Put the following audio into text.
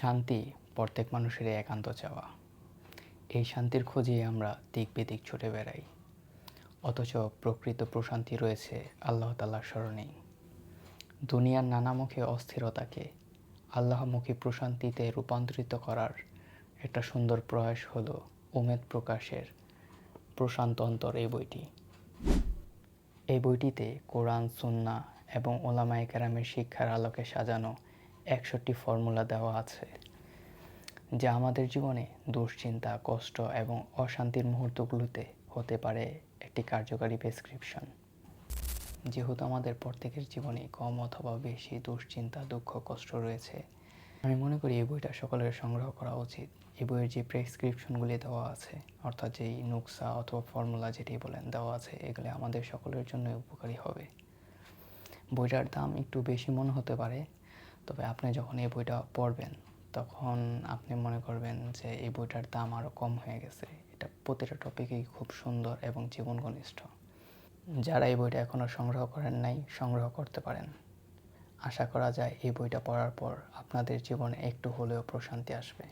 শান্তি প্রত্যেক মানুষেরই একান্ত চাওয়া। এই শান্তির খোঁজেই আমরা দিক বিদিক ছুটে বেড়াই, অথচ প্রকৃত প্রশান্তি রয়েছে আল্লাহ তাআলার স্মরণেই। দুনিয়ার নানামুখী অস্থিরতাকে আল্লাহমুখী প্রশান্তিতে রূপান্তরিত করার একটা সুন্দর প্রয়াস হলো উমেদ প্রকাশের প্রশান্ত অন্তর এই বইটি। এই বইটিতে কোরআন, সুন্নাহ এবং উলামায়ে কেরামের শিক্ষার আলোকে সাজানো 61টি ফর্মুলা দেওয়া আছে, যা আমাদের জীবনে দুশ্চিন্তা, কষ্ট এবং অশান্তির মুহূর্তগুলোতে হতে পারে একটি কার্যকারী প্রেসক্রিপশন। যেহেতু আমাদের প্রত্যেকের জীবনে কম অথবা বেশি দুশ্চিন্তা, দুঃখ, কষ্ট রয়েছে, আমি মনে করি এই বইটা সকলের সংগ্রহ করা উচিত। এই বইয়ের যে প্রেসক্রিপশনগুলি দেওয়া আছে, অর্থাৎ যেই নুকসা অথবা ফর্মুলা যেটি বলেন দেওয়া আছে, এগুলি আমাদের সকলের জন্য উপকারী হবে। বইটার দাম একটু বেশি মনে হতে পারে, তবে আপনি যখন এই বইটা পড়বেন তখন আপনি মনে করবেন যে এই বইটার দাম আরও কম হয়ে গেছে। এটা প্রতিটা টপিকেই খুব সুন্দর এবং জীবন ঘনিষ্ঠ। যারা এই বইটা এখনও সংগ্রহ করেন নাই, সংগ্রহ করতে পারেন। আশা করা যায় এই বইটা পড়ার পর আপনাদের জীবনে একটু হলেও প্রশান্তি আসবে।